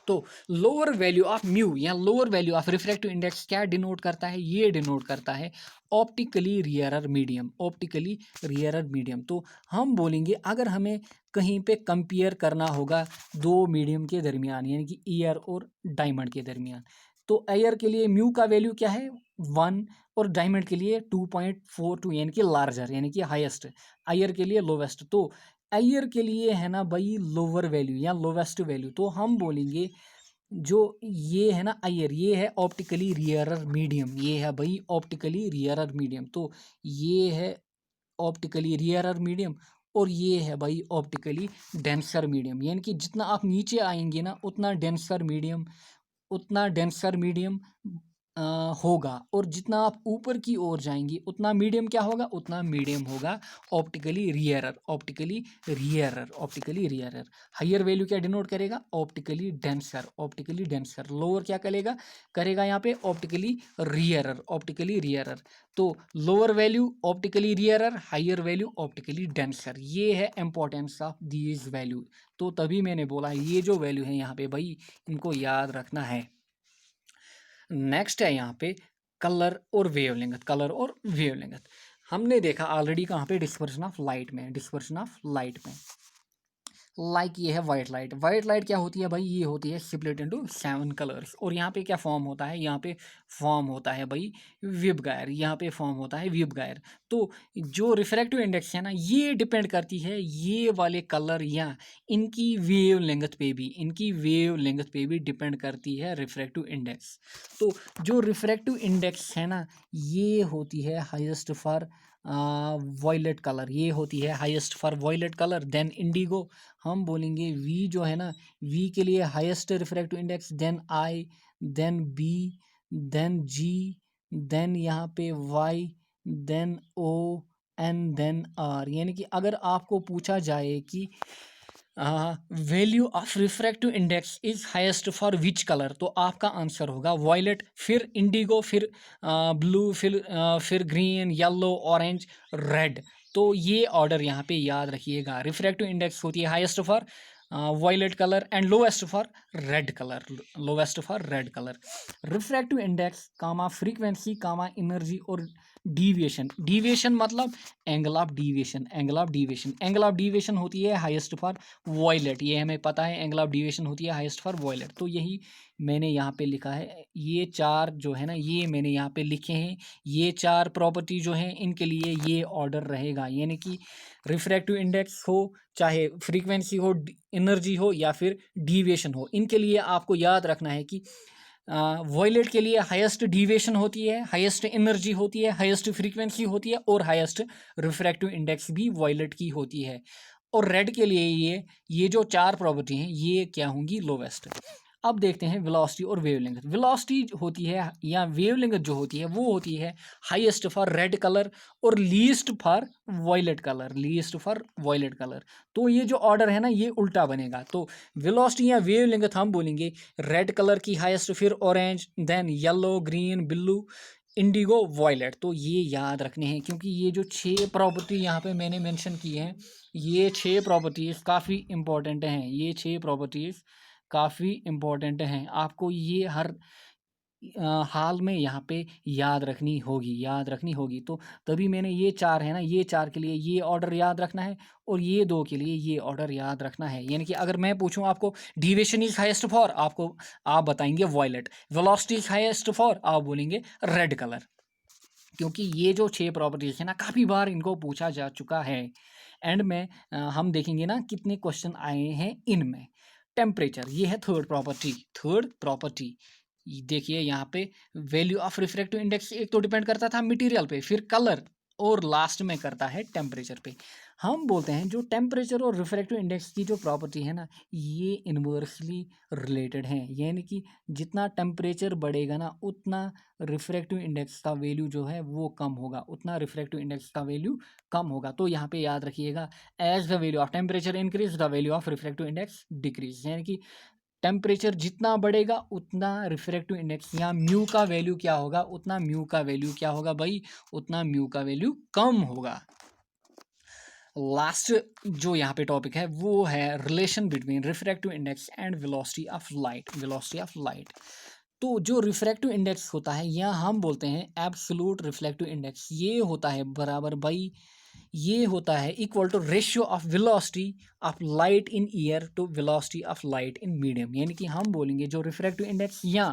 तो लोअर वैल्यू ऑफ म्यू या lower value of refractive index क्या डिनोट करता है? ये डिनोट करता है ऑप्टिकली रियरर मीडियम, ऑप्टिकली रियरर मीडियम। तो हम बोलेंगे अगर हमें कहीं पे कंपेयर करना होगा दो मीडियम के दरमियान, यानी कि ईयर और डायमंड के दरमियान, तो एयर के लिए म्यू का वैल्यू क्या है 1, और डायमंड के लिए 2.42, यानी कि लार्जर, यानी कि हाईएस्ट, एयर के लिए लोवेस्ट। तो एयर के लिए है ना भाई लोअर वैल्यू या लोवेस्ट वैल्यू, तो हम बोलेंगे जो ये है ना एयर, ये है ऑप्टिकली रियरर मीडियम, ये है भाई ऑप्टिकली रियरर मीडियम। तो ये है ऑप्टिकली रियरर मीडियम, और ये है भाई ऑप्टिकली डेंसर मीडियम, यानी कि जितना आप नीचे आएंगे ना उतना डेंसर मीडियम, उतना डेंसर मीडियम होगा, और जितना आप ऊपर की ओर जाएंगे उतना मीडियम क्या होगा, उतना मीडियम होगा optically rarer, optically rarer, optically rarer. Higher value क्या डिनोट करेगा, optically denser, optically denser. Lower क्या करेगा, करेगा यहाँ पे ऑप्टिकली रियरर, ऑप्टिकली रियरर। तो lower value optically rarer, higher value optically denser. ये है इंपॉर्टेंस ऑफ दीज वैल्यू। तो तभी मैंने बोला ये जो वैल्यू है यहाँ पे भाई इनको याद रखना है। नेक्स्ट है यहाँ पे कलर और वेवलेंथ, कलर और वेवलेंथ। हमने देखा ऑलरेडी कहाँ पे, डिस्पर्शन ऑफ लाइट में, डिस्पर्शन ऑफ लाइट में। लाइक ये है वाइट लाइट। वाइट लाइट क्या होती है भाई, ये होती है स्प्लिट इनटू 7 कलर्स। और यहाँ पे क्या फॉर्म होता है, यहाँ पे फॉर्म होता है भाई विबगायर, यहाँ पे फॉर्म होता है विबगायर। तो जो रिफ्रैक्टिव इंडेक्स है ना, ये डिपेंड करती है ये वाले कलर या इनकी वेव लेंथ पे भी, इनकी वेव लेंथ पे भी डिपेंड करती है रिफ्रैक्टिव इंडेक्स। तो जो रिफ्रैक्टिव इंडेक्स है ना, ये होती है हाईएस्ट फॉर वॉयलेट कलर, ये होती है highest for violet colour, then indigo. हम बोलेंगे वी जो है ना, वी के लिए highest refractive index, then I, then B, then G, then यहाँ पे Y, then O, N, then R. यानी कि अगर आपको पूछा जाए कि value of refractive index is highest for which colour, तो आपका आंसर होगा वॉयलेट, फिर इंडिगो, फिर ब्लू, फिर ग्रीन, येलो, ऑरेंज, रेड। तो ये ऑर्डर यहाँ पे याद रखिएगा। रिफ्रैक्टिव इंडेक्स होती है highest for violet colour and lowest for red colour, lowest for red colour. Refractive index comma frequency comma energy और डीविएशन। डीविएशन मतलब angle of deviation, angle of deviation, angle of deviation होती है highest for violet, ये हमें पता है angle of deviation होती है हाईएस्ट फॉर वॉयलेट। तो यही मैंने यहाँ पे लिखा है, ये चार जो है ना ये मैंने यहाँ पे लिखे हैं। ये चार प्रॉपर्टी जो है इनके लिए ये ऑर्डर रहेगा, यानी कि रिफ्रैक्टिव इंडेक्स हो, चाहे फ्रीक्वेंसी हो, एनर्जी हो, या फिर डीविएशन हो, इनके लिए आपको याद रखना है कि वॉयलेट के लिए हाईएस्ट डीविएशन होती है, हाईएस्ट एनर्जी होती है, हाईएस्ट फ्रीक्वेंसी होती है, और हाईएस्ट रिफ्रैक्टिव इंडेक्स भी वॉयलेट की होती है। और रेड के लिए ये जो चार प्रॉपर्टी हैं ये क्या होंगी, लोवेस्ट। अब देखते हैं वेलोसिटी और वेवलेंथ। वेलोसिटी होती है या वेवलेंथ जो होती है वो होती है हाईएस्ट फॉर रेड कलर और least for violet colour, least for violet colour. तो ये जो ऑर्डर है ना ये उल्टा बनेगा। तो वेलोसिटी या वेवलेंथ हम बोलेंगे रेड कलर की हाईएस्ट, फिर orange, then yellow, green, blue, indigo, violet. तो ये याद रखने हैं, क्योंकि ये जो 6 प्रॉपर्टी यहाँ पे मैंने मेंशन की हैं, ये 6 प्रॉपर्टीज़ काफ़ी इंपॉर्टेंट हैं। ये 6 प्रॉपर्टीज़ काफ़ी इम्पोर्टेंट हैं, आपको ये हर हाल में यहाँ पे याद रखनी होगी। तो तभी मैंने ये 4 है ना, ये 4 के लिए ये ऑर्डर याद रखना है और ये 2 के लिए ये ऑर्डर याद रखना है। यानी कि अगर मैं पूछूँ आपको डेविएशन इज़ हाईएस्ट फॉर, आप बताएँगे violet, velocity is highest for, आप बोलेंगे रेड कलर। क्योंकि ये जो 6 प्रॉपर्टीज़ है ना, काफ़ी बार इनको पूछा जा चुका है। एंड में हम देखेंगे ना कितने क्वेश्चन आए हैं इनमें। टेम्परेचर, ये है थर्ड प्रॉपर्टी। देखिए यहाँ पे वैल्यू ऑफ रिफ्रैक्टिव इंडेक्स एक तो डिपेंड करता था मटेरियल पे, फिर कलर, और लास्ट में करता है टेम्परेचर पे। हम बोलते हैं जो टेम्परेचर और रिफ्रैक्टिव इंडेक्स की जो प्रॉपर्टी है ना, ये इन्वर्सली रिलेटेड हैं। यानी कि जितना टेम्परेचर बढ़ेगा ना, उतना रिफ्रैक्टिव इंडेक्स का वैल्यू जो है वो कम होगा, उतना रिफ्रैक्टिव इंडेक्स का वैल्यू कम होगा। तो यहाँ पे याद रखिएगा, as the value of temperature increase the value of refractive index decrease. यानी कि टेम्परेचर जितना बढ़ेगा उतना रिफ्रैक्टिव इंडेक्स या म्यू का वैल्यू क्या होगा, उतना म्यू का वैल्यू क्या होगा भाई, उतना म्यू का वैल्यू कम होगा। लास्ट जो यहाँ पे टॉपिक है वो है relation between refractive index and velocity of light. तो जो रिफ्रैक्टिव इंडेक्स होता है, या हम बोलते हैं एब्सोल्यूट रिफ्लेक्टिव इंडेक्स, ये होता है बराबर भाई, ये होता है equal to ratio of velocity of light in air to velocity of light in medium. यानी कि हम बोलेंगे जो रिफ्रैक्टिव इंडेक्स या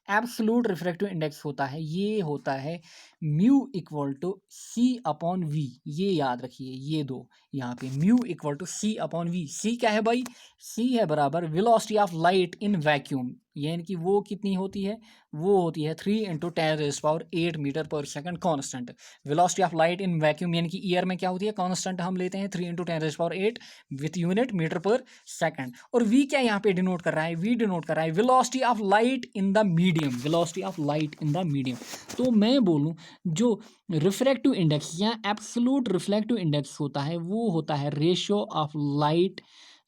एब्सोल्यूट रिफ्रैक्टिव इंडेक्स होता है, ये होता है mu equal to C upon V. ये याद रखिए, ये दो यहाँ पे mu equal to C upon V. C क्या है भाई, सी है बराबर velocity of light in vacuum. यानी कि वो कितनी होती है, वो होती है 3 × 10⁸ मीटर पर second constant. Velocity of light in vacuum यानी कि ईयर में क्या होती है, कांस्टेंट हम लेते हैं 3 × 10⁸ विथ यूनिट मीटर पर सेकंड। और वी क्या यहाँ पे डिनोट कर रहा है, वी डिनोट कर रहा है velocity of light in the medium, velocity of light in the medium. तो मैं बोलूँ जो रिफ्रैक्टिव इंडेक्स या एब्सोल्यूट रिफ्लेक्टिव इंडेक्स होता है, वो होता है ratio of light,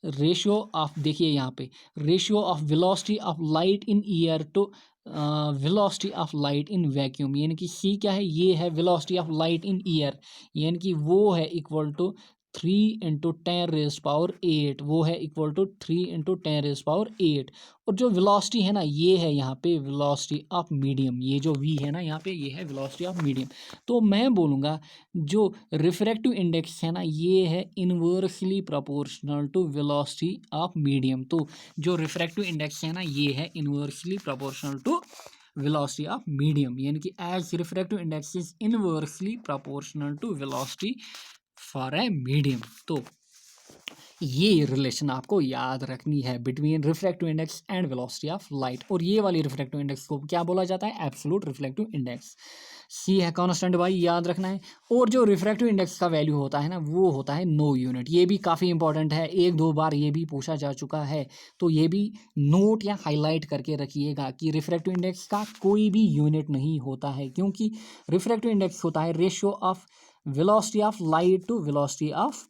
ratio of, देखिए यहाँ पे ratio of velocity of light in air to velocity of light in vacuum. यानी कि सी क्या है, ये है velocity of light in air, यानी कि वो है इक्वल टू 3 × 10⁸, वो है इक्वल टू 3 × 10⁸। और जो वेलोसिटी है ना, ये है यहाँ पे वेलोसिटी ऑफ मीडियम, ये जो वी है ना यहाँ पे, ये है वेलोसिटी ऑफ मीडियम। तो मैं बोलूँगा जो रिफ्रैक्टिव इंडेक्स है ना, ये है inversely proportional to velocity of medium. तो जो रिफ्रैक्टिव इंडेक्स है ना, ये है inversely proportional to velocity of medium. यानी कि as refractive index is inversely proportional to velocity for a medium. तो ये रिलेशन आपको याद रखनी है between refractive index and velocity of light. और ये वाली रिफ्रैक्टिव इंडेक्स को क्या बोला जाता है, एब्सोल्यूट रिफ्लेक्टिव इंडेक्स। सी है कांस्टेंट भाई, याद रखना है। और जो रिफ्रैक्टिव इंडेक्स का वैल्यू होता है ना, वो होता है नो यूनिट। ये भी काफ़ी इंपॉर्टेंट है, एक दो बार ये भी पूछा जा चुका है, तो ये भी नोट या हाईलाइट करके रखिएगा कि रिफ्रैक्टिव इंडेक्स का कोई भी यूनिट नहीं होता है, क्योंकि रिफ्रैक्टिव इंडेक्स होता है ratio of velocity of light to velocity of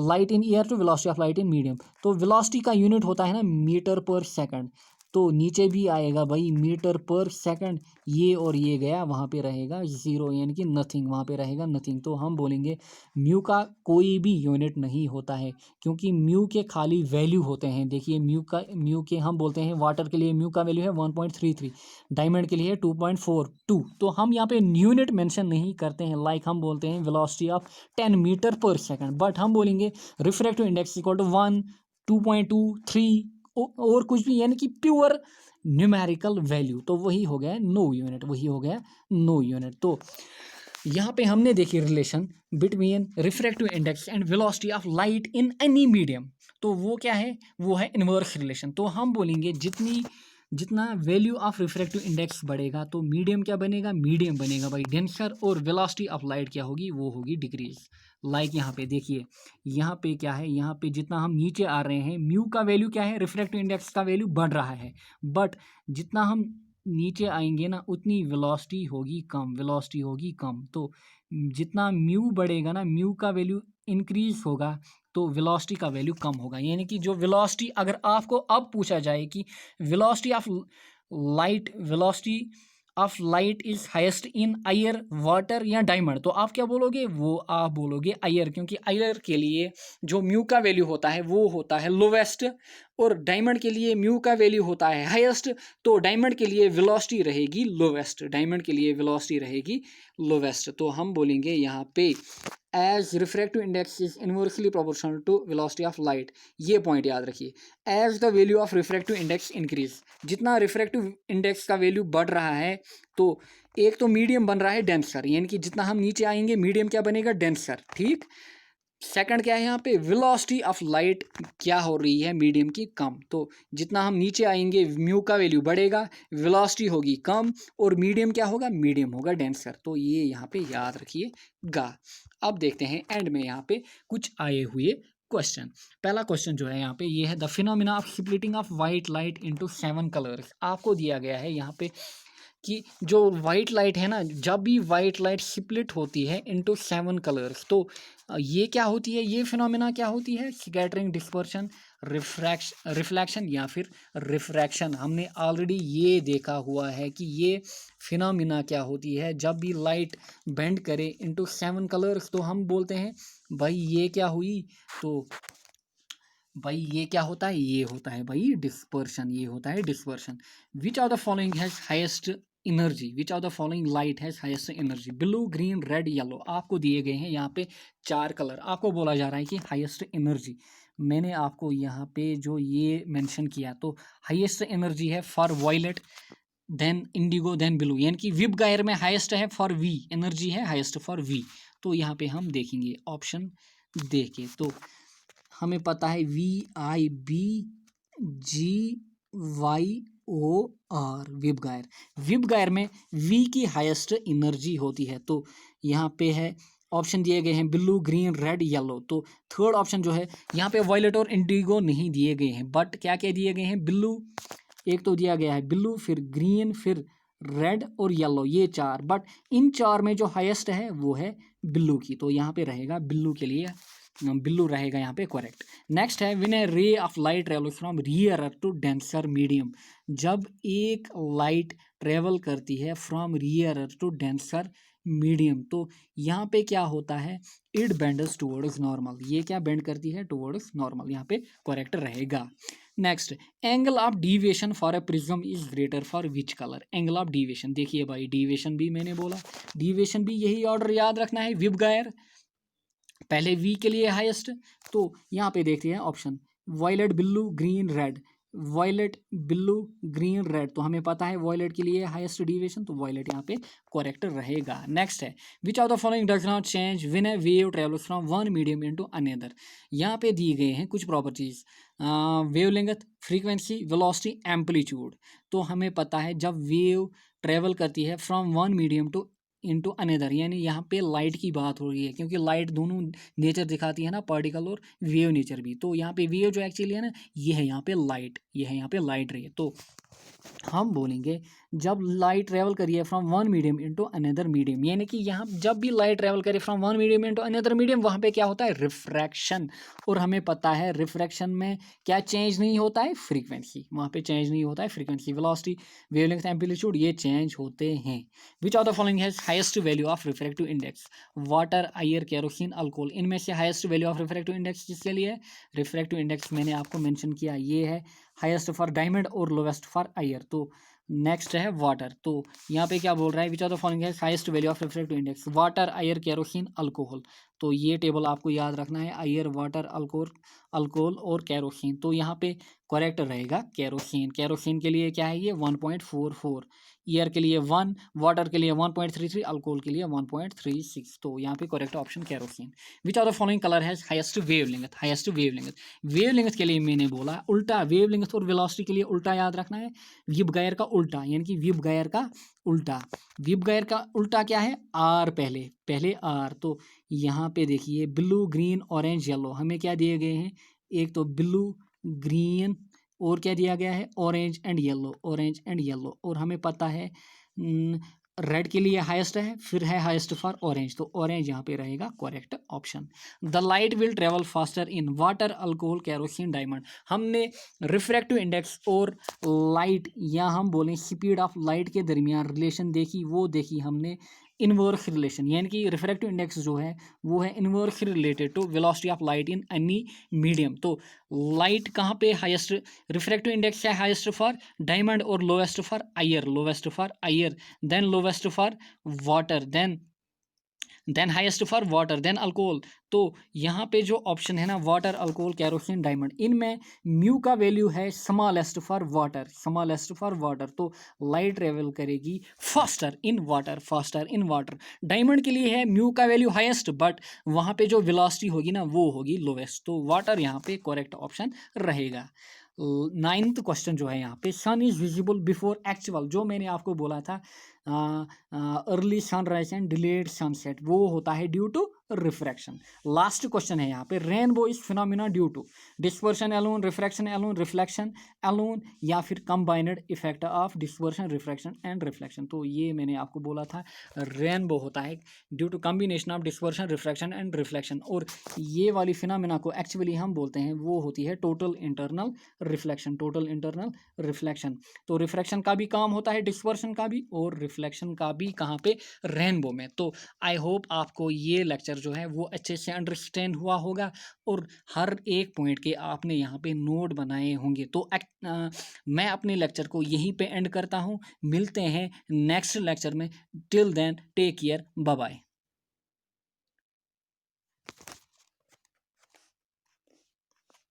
light in air to velocity of light in medium. तो वेलोसिटी का यूनिट होता है ना मीटर पर सेकंड, तो नीचे भी आएगा भाई मीटर पर सेकंड, ये और ये गया, वहाँ पे रहेगा ज़ीरो, यानी कि नथिंग, वहाँ पे रहेगा नथिंग। तो हम बोलेंगे म्यू का कोई भी यूनिट नहीं होता है, क्योंकि म्यू के खाली वैल्यू होते हैं। देखिए म्यू के हम बोलते हैं वाटर के लिए म्यू का वैल्यू है 1.33, डायमंड के लिए है 2.42। तो हम यहाँ पे यूनिट मेंशन नहीं करते हैं, लाइक हम बोलते हैं वेलोसिटी ऑफ 10 मीटर पर सेकंड, बट हम बोलेंगे रिफ्रैक्टिव इंडेक्स इक्वल टू 1, 2.2, 3 और कुछ भी, यानी कि प्योर न्यूमेरिकल वैल्यू। तो वही हो गया नो यूनिट, वही हो गया नो यूनिट। तो यहाँ पे हमने देखी relation between refractive index and velocity of light in any medium. तो वो क्या है, वो है इन्वर्स रिलेशन। तो हम बोलेंगे जितना वैल्यू ऑफ रिफ्रैक्टिव इंडेक्स बढ़ेगा तो मीडियम क्या बनेगा, मीडियम बनेगा भाई डेंसर, और वेलोसिटी ऑफ लाइट क्या होगी, वो होगी डिक्रीज। लाइक यहाँ पे देखिए, यहाँ पे क्या है, यहाँ पे जितना हम नीचे आ रहे हैं म्यू का वैल्यू क्या है, रिफ्रैक्टिव इंडेक्स का वैल्यू बढ़ रहा है, बट जितना हम नीचे आएंगे ना उतनी वेलोसिटी होगी कम, वेलोसिटी होगी कम। तो जितना म्यू बढ़ेगा ना, म्यू का वैल्यू इंक्रीज होगा, तो वेलोसिटी का वैल्यू कम होगा। यानी कि जो वेलोसिटी, अगर आपको अब पूछा जाए कि velocity of light is highest in air, water या डायमंड, तो आप क्या बोलोगे, वो आप बोलोगे एयर, क्योंकि एयर के लिए जो म्यू का वैल्यू होता है वो होता है लोवेस्ट, और डायमंड के लिए म्यू का वैल्यू होता है हाईएस्ट, तो डायमंड के लिए वेलोसिटी रहेगी लोवेस्ट, डायमंड के लिए वेलोसिटी रहेगी लोवेस्ट। तो हम बोलेंगे यहाँ पे as refractive index is inversely proportional to velocity of light. ये पॉइंट याद रखिए, as the value of refractive index increase, जितना रिफ्रैक्टिव इंडेक्स का वैल्यू बढ़ रहा है तो एक तो मीडियम बन रहा है डेंसर, यानी कि जितना हम नीचे आएंगे मीडियम क्या बनेगा, डेंसर, ठीक। सेकंड क्या है यहाँ पे, वेलोसिटी ऑफ लाइट क्या हो रही है मीडियम की, कम। तो जितना हम नीचे आएंगे म्यू का वैल्यू बढ़ेगा, वेलोसिटी होगी कम, और मीडियम क्या होगा, मीडियम होगा डेंसर। तो ये यहाँ पे याद रखिएगा। अब देखते हैं एंड में यहाँ पे कुछ आए हुए क्वेश्चन। पहला क्वेश्चन जो है यहाँ पे ये है, the phenomena of splitting of white light into 7 colours. आपको दिया गया है यहाँ पे कि जो वाइट लाइट है ना, जब भी वाइट लाइट स्प्लिट होती है इनटू 7 कलर्स, तो ये क्या होती है, ये फिनोमेना क्या होती है, स्कैटरिंग, डिस्पर्शन, रिफ्लेक्शन या फिर रिफ्रैक्शन। हमने ऑलरेडी ये देखा हुआ है कि ये फिनोमेना क्या होती है, जब भी लाइट बेंड करे इनटू 7 कलर्स तो हम बोलते हैं भाई ये क्या हुई, तो भाई ये क्या होता है, ये होता है भाई डिस्पर्शन, ये होता है dispersion. Which of the following has highest energy, which of the following light has highest energy, blue, green, red, yellow. आपको दिए गए हैं यहाँ पे 4 कलर, आपको बोला जा रहा है कि हाईएस्ट एनर्जी। मैंने आपको यहाँ पे जो ये मेंशन किया, तो हाईएस्ट एनर्जी है for violet, then indigo, then blue, यानी कि विब गायर में हाईएस्ट है फॉर वी, एनर्जी है हाईएस्ट फॉर वी। तो यहाँ पे हम देखेंगे ऑप्शन देखे, तो हमें पता है VIBGYOR, विब गायर। विब गायर में वी की हाईएस्ट एनर्जी होती है। तो यहाँ पे है ऑप्शन दिए गए हैं ब्लू, ग्रीन, रेड, येलो। तो थर्ड ऑप्शन जो है यहाँ पे वायलेट और इंडिगो नहीं दिए गए हैं, बट क्या क्या दिए गए हैं, ब्लू एक तो दिया गया है, ब्लू, फिर ग्रीन, फिर रेड और येलो, ये 4। बट इन 4 में जो हाईएस्ट है वो है ब्लू की, तो यहाँ पे रहेगा ब्लू के लिए, ब्लू रहेगा यहाँ पे करेक्ट। नेक्स्ट है, when a ray of light travel from rarer to denser medium, जब एक लाइट ट्रेवल करती है from rarer to denser medium, तो यहाँ पे क्या होता है, इट बेंड्स टुवर्ड्स नॉर्मल, ये क्या बेंड करती है, टुवर्ड्स नॉर्मल, यहाँ पे करेक्ट रहेगा। Next, angle of deviation for a prism is greater for which colour, angle of deviation. देखिए भाई डिविएशन भी मैंने बोला, डिविएशन भी यही ऑर्डर याद रखना है, विब गायर पहले वी के लिए हाईएस्ट। तो यहाँ पे देखते हैं option violet, blue, green, red, violet, blue, green, red, तो हमें पता है वायलेट के लिए हाईएस्ट डिविएशन, तो वायलेट यहाँ पे करेक्ट रहेगा। नेक्स्ट है, which of the following does not change when a wave travels from one medium into another. यहाँ पे दी गए हैं कुछ properties, wavelength, frequency, velocity, amplitude. तो हमें पता है जब वेव ट्रेवल करती है from one medium to into another, यानी यहाँ पे लाइट की बात हो रही है, क्योंकि लाइट दोनों नेचर दिखाती है ना, पार्टिकल और वेव नेचर भी। तो यहाँ पे वेव जो एक्चुअली है ना, ये है यहाँ पे लाइट, ये है यहाँ पे लाइट रे। तो हम बोलेंगे जब लाइट ट्रेवल करिए from one medium into another medium, यानी कि यहाँ जब भी लाइट ट्रेवल करे from one medium into another medium, वहाँ पे क्या होता है, रिफ्रैक्शन। और हमें पता है रिफ्रैक्शन में क्या चेंज नहीं होता है, फ्रीक्वेंसी, वहाँ पे चेंज नहीं होता है फ्रीक्वेंसी, वेलोसिटी, वेवलेंथ, एम्पलीट्यूड, ये चेंज होते हैं। विच of the following has highest value of refractive index, water, air, kerosene, alcohol. इनमें से highest value of refractive index किसके लिए, रिफ्रैक्टिव इंडेक्स मैंने आपको मेंशन किया, ये है हाईएस्ट फॉर डायमंड और लोवेस्ट फॉर एयर। तो नेक्स्ट है वाटर, तो यहाँ पे क्या बोल रहा है, विच ऑफ द फॉलोइंग है highest value of refractive index, water, air, kerosene, alcohol. तो ये टेबल आपको याद रखना है, एयर, वाटर, अल्कोहल और केरोसिन। तो यहाँ पे करेक्ट रहेगा केरोसिन। केरोसिन के लिए क्या है, ये 1.44, एयर के लिए 1, वाटर के लिए 1.33, अल्कोहल के लिए 1.36। तो यहाँ पे correct option kerosene. Which of the following colour has highest wavelength, highest wavelength. Wavelength के लिए मैंने बोला उल्टा, वेवलेंथ और वेलोसिटी के लिए उल्टा याद रखना है, विब गायर का उल्टा, यानी कि विब गायर का उल्टा। विब गायर का उल्टा क्या है, आर, पहले आर। तो यहाँ पे देखिए ब्लू, ग्रीन, ऑरेंज, येलो, हमें क्या दिए गए हैं, एक तो ब्लू, ग्रीन और क्या दिया गया है, orange and yellow, orange and yellow. और हमें पता है रेड के लिए हाईएस्ट है, फिर है हाईएस्ट फॉर ऑरेंज, तो ऑरेंज यहाँ पे रहेगा correct option. The light will travel faster in water, alcohol, kerosene, diamond. हमने रिफ्रैक्टिव इंडेक्स और लाइट या हम बोलें स्पीड ऑफ लाइट के दरमियान रिलेशन देखी, वो देखी हमने इनवर्स रिलेशन, यानी कि रिफ्रैक्टिव इंडेक्स जो है वो है inversely related to velocity of light in any medium. तो लाइट कहाँ पे हाईएस्ट, रिफ्रैक्टिव इंडेक्स क्या है हाईएस्ट फॉर डायमंड और lowest for air, lowest for air, then lowest for water, then highest for water, then alcohol. तो यहाँ पे जो ऑप्शन है ना वाटर, अल्कोहल, कैरोसिन, डायमंड, इनमें म्यू का वैल्यू है smallest for water, smallest for water. तो लाइट ट्रेवल करेगी faster in water, faster in water. Diamond के लिए है म्यू का वैल्यू हाईएस्ट, बट वहाँ पे जो वेलोसिटी होगी ना वो होगी लोवेस्ट। तो वाटर यहाँ पे करेक्ट ऑप्शन रहेगा। 9th क्वेश्चन जो है यहाँ पे, sun is visible before actual, जो मैंने आपको बोला था early sunrise and delayed sunset, वो होता है due to refraction. Last question है यहाँ पे, rainbow is phenomena due to dispersion alone, refraction alone, reflection alone, या फिर combined effect of dispersion, refraction and reflection. तो ये मैंने आपको बोला था रेनबो होता है due to combination of dispersion, refraction and reflection. और ये वाली फिनोमिना को एक्चुअली हम बोलते हैं वो होती है total internal reflection, total internal reflection. तो रिफ्रैक्शन का भी काम होता है डिस्पर्शन का भी, और रिफ्लेक्शन का भी कहाँ पे, रेनबो में। तो आई होप आपको ये लेक्चर जो है वो अच्छे से अंडरस्टैंड हुआ होगा और हर एक पॉइंट के आपने यहाँ पे नोट बनाए होंगे। तो मैं अपने लेक्चर को यहीं पे एंड करता हूँ, मिलते हैं नेक्स्ट लेक्चर में। Till then take care, bye bye.